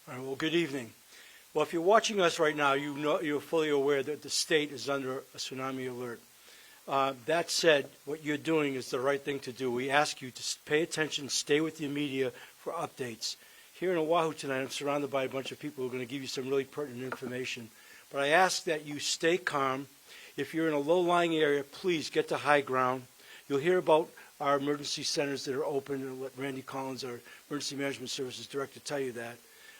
All right, well, good evening. Well, if you're watching us right now, you're fully aware that the state is under a tsunami alert. That said, what you're doing is the right thing to do. We ask you to pay attention, stay with your media for updates. Here in Oahu tonight, I'm surrounded by a bunch of people who are going to give you some really pertinent information. But I ask that you stay calm. If you're in a low-lying area, please get to high ground. You'll hear about our emergency centers that are open, and let Randy Collins, our Emergency Management Services Director, tell you that.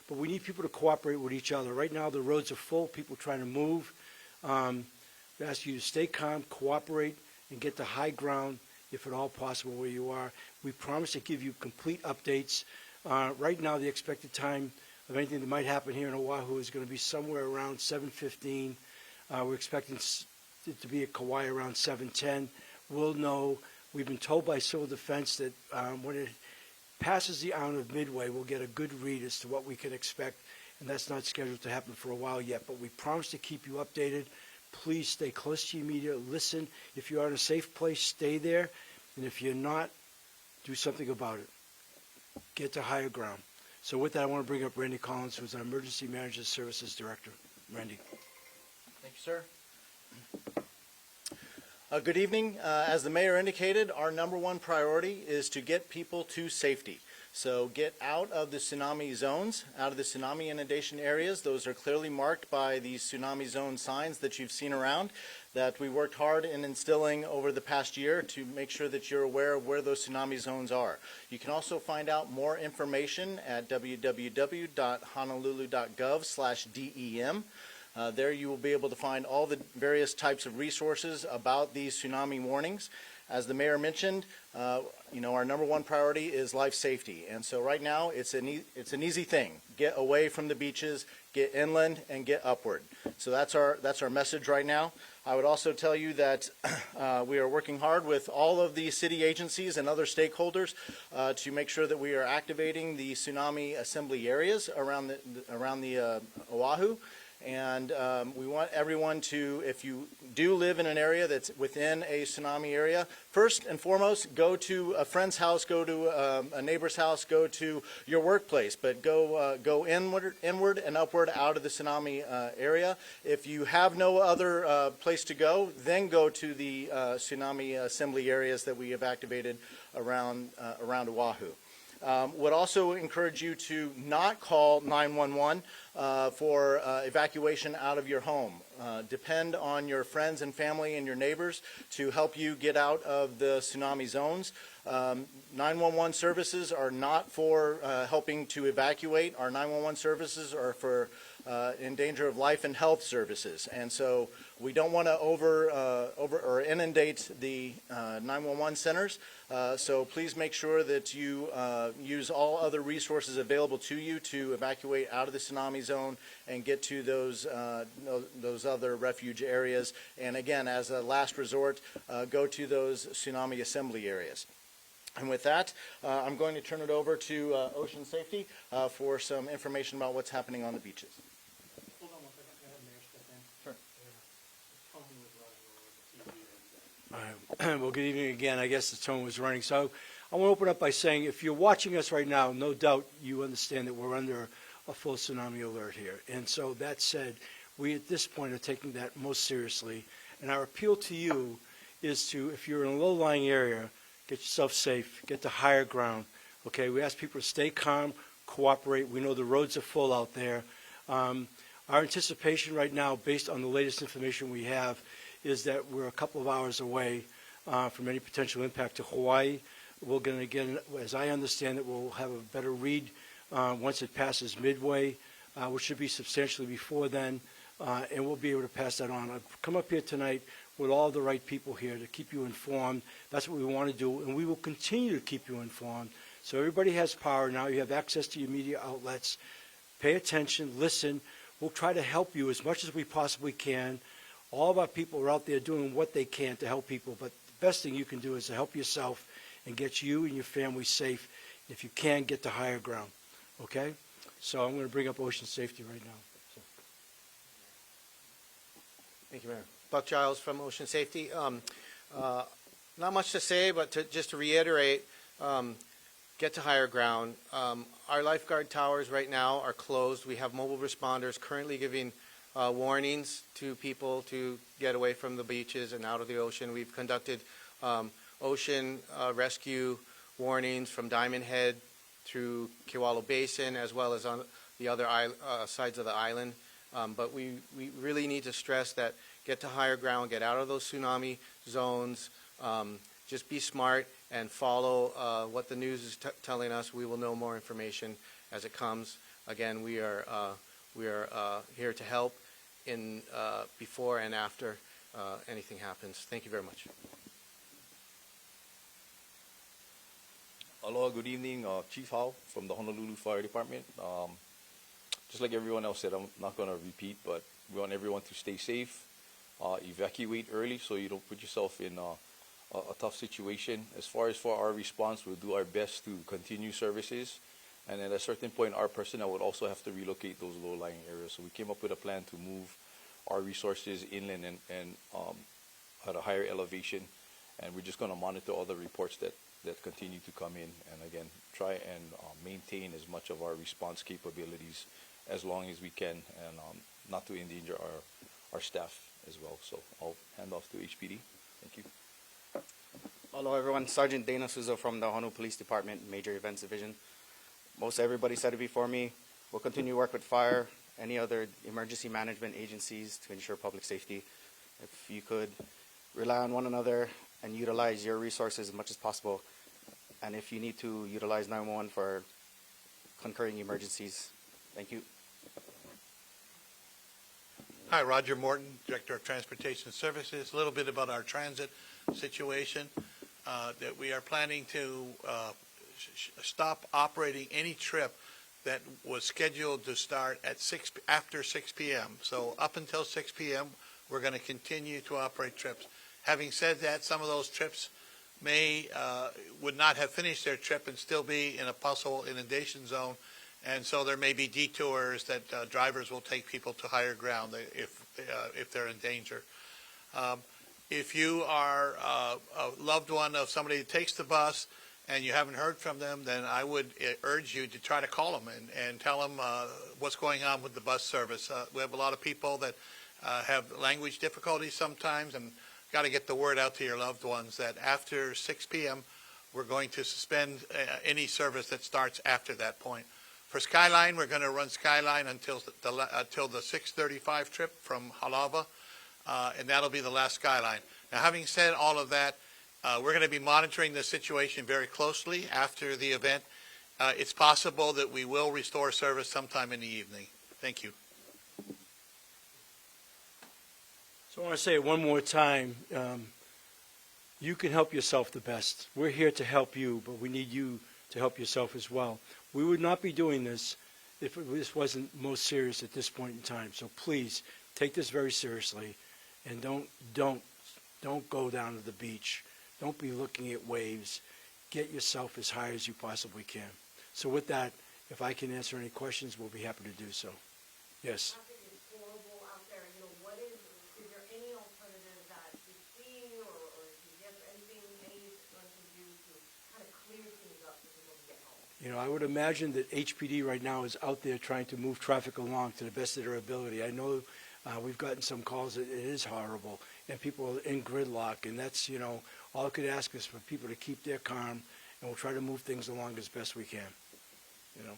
But we need people to cooperate with each other. Right now, the roads are full, people trying to move. We ask you to stay calm, cooperate, and get to high ground, if at all possible, where you are. We promise to give you complete updates. Right now, the expected time of anything that might happen here in Oahu is going to be somewhere around 7:15. We're expecting it to be at Kauai around 7:10. We'll know. We've been told by Civil Defense that when it passes the island of Midway, we'll get a good read as to what we can expect, and that's not scheduled to happen for a while yet. But we promise to keep you updated. Please stay close to your media. Listen. If you are in a safe place, stay there. And if you're not, do something about it. Get to higher ground. So with that, I want to bring up Randy Collins, who's our Emergency Management Services Director. Randy. Thank you, sir. Good evening. As the mayor indicated, our number one priority is to get people to safety. So get out of the tsunami zones, out of the tsunami inundation areas. Those are clearly marked by these tsunami zone signs that you've seen around that we worked hard in instilling over the past year to make sure that you're aware of where those tsunami zones are. You can also find out more information at www.honolulu.gov/DEM. There you will be able to find all the various types of resources about these tsunami warnings. As the mayor mentioned, our number one priority is life safety. And so right now it's an easy thing. Get away from the beaches, get inland, and get upward. So that's our message right now. I would also tell you that we are working hard with all of the city agencies and other stakeholders to make sure that we are activating the tsunami assembly areas around the Oahu. And we want everyone to, if you do live in an area that's within a tsunami area, first and foremost, go to a friend's house, go to a neighbor's house, go to your workplace, but go inward and upward out of the tsunami area. If you have no other place to go, then go to the tsunami assembly areas that we have activated around Oahu. Would also encourage you to not call 911 for evacuation out of your home. Depend on your friends and family and your neighbors to help you get out of the tsunami zones. 911 services are not for helping to evacuate. Our 911 services are for in danger of life and health services, and so we don't want to over or inundate the 911 centers. So please make sure that you use all other resources available to you to evacuate out of the tsunami zone and get to those other refuge areas. And again, as a last resort, go to those tsunami assembly areas. And with that, I'm going to turn it over to Ocean Safety for some information about what's happening on the beaches. Hold on one second. Can I have Mayor step in? Sure. All right. Well, good evening again. I guess the tone was running. So I want to open up by saying, if you're watching us right now, no doubt you understand that we're under a full tsunami alert here. And so that said, we at this point are taking that most seriously. And our appeal to you is to, if you're in a low-lying area, get yourself safe, get to higher ground. Okay, we ask people to stay calm, cooperate. We know the roads are full out there. Our anticipation right now, based on the latest information we have, is that we're a couple of hours away from any potential impact to Hawaii. We're going to, again, as I understand it, we'll have a better read once it passes Midway, which should be substantially before then, and we'll be able to pass that on. I've come up here tonight with all the right people here to keep you informed. That's what we want to do, and we will continue to keep you informed. So everybody has power now. You have access to your media outlets. Pay attention, listen. We'll try to help you as much as we possibly can. All of our people are out there doing what they can to help people, but the best thing you can do is to help yourself and get you and your family safe. If you can, get to higher ground. Okay? So I'm going to bring up Ocean Safety right now. So. Thank you, Mayor. Buck Giles from Ocean Safety. Not much to say, but just to reiterate, get to higher ground. Our lifeguard towers right now are closed. We have mobile responders currently giving warnings to people to get away from the beaches and out of the ocean. We've conducted ocean rescue warnings from Diamond Head through Kewalo Basin, as well as on the other sides of the island. But we really need to stress that get to higher ground, get out of those tsunami zones, just be smart and follow what the news is telling us. We will know more information as it comes. Again, we are here to help in before and after anything happens. Thank you very much. Aloha, good evening. Chief Howe from the Honolulu Fire Department. Just like everyone else said, I'm not going to repeat, but we want everyone to stay safe, evacuate early so you don't put yourself in a tough situation. As far as for our response, we'll do our best to continue services. And at a certain point, our personnel would also have to relocate those low-lying areas. So we came up with a plan to move our resources inland and at a higher elevation. And we're just going to monitor all the reports that continue to come in. And again, try and maintain as much of our response capabilities as long as we can, and not to endanger our staff as well. So I'll hand off to HPD. Thank you. Hello everyone, Sergeant Dana Souza from the Honolulu Police Department, Major Events Division. Most everybody said it before me. We'll continue to work with fire, any other emergency management agencies to ensure public safety. If you could rely on one another and utilize your resources as much as possible. And if you need to utilize 911 for concurring emergencies. Thank you. Hi, Roger Morton, Director of Transportation Services. A little bit about our transit situation. That we are planning to stop operating any trip that was scheduled to start at after 6 p.m. So up until 6 p.m., we're going to continue to operate trips. Having said that, some of those trips would not have finished their trip and still be in a possible inundation zone. And so there may be detours that drivers will take people to higher ground if they're in danger. If you are a loved one of somebody that takes the bus and you haven't heard from them, then I would urge you to try to call them and tell them what's going on with the bus service. We have a lot of people that have language difficulties sometimes, and got to get the word out to your loved ones that after 6 p.m. we're going to suspend any service that starts after that point. For Skyline, we're going to run Skyline until the 6:35 trip from Halawa, and that'll be the last Skyline. Now, having said all of that, we're going to be monitoring the situation very closely after the event. It's possible that we will restore service sometime in the evening. Thank you. So I want to say it one more time. You can help yourself the best. We're here to help you, but we need you to help yourself as well. We would not be doing this if this wasn't most serious at this point in time. So please take this very seriously, and don't go down to the beach. Don't be looking at waves. Get yourself as high as you possibly can. So with that, if I can answer any questions, we'll be happy to do so. Yes. It's horrible out there. You know, is there any alternative that you're seeing, or is there anything anyone can do to kind of clear things up so people can get home? You know, I would imagine that HPD right now is out there trying to move traffic along to the best of their ability. I know we've gotten some calls that it is horrible, and people are in gridlock, and that's, you know, all I could ask is for people to keep their calm, and we'll try to move things along as best we can, you know.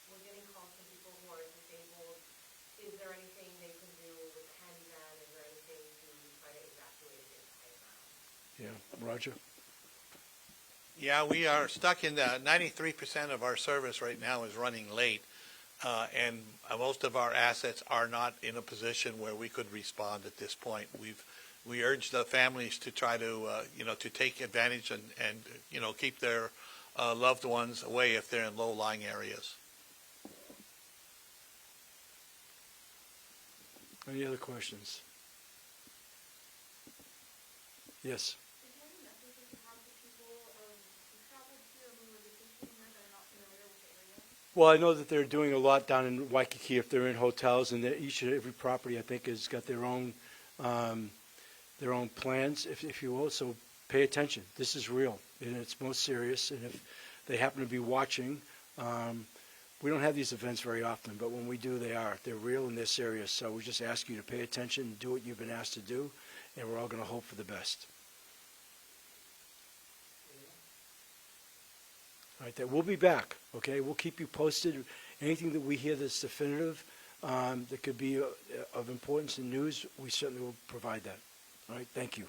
We're getting calls from people who are disabled. Is there anything they can do with the handyman? Is there anything to try to evacuate it into higher ground? Yeah, Roger? Yeah, we are stuck in 93% of our service right now is running late, and most of our assets are not in a position where we could respond at this point. We urge the families to try to, to take advantage and keep their loved ones away if they're in low-lying areas. Any other questions? Yes. Is there any message that you have for people who traveled here, who are vacationing here, that are not familiar with the area? Well, I know that they're doing a lot down in Waikiki if they're in hotels, and each and every property, I think, has got their own plans, if you will. So pay attention. This is real. in its most serious, and if they happen to be watching, we don't have these events very often, but when we do, they're real and they're serious. So we just ask you to pay attention and do what you've been asked to do, and we're all going to hope for the best. All right, we'll be back, okay? We'll keep you posted. Anything that we hear that's definitive, that could be of importance in news, we certainly will provide that. All right, thank you.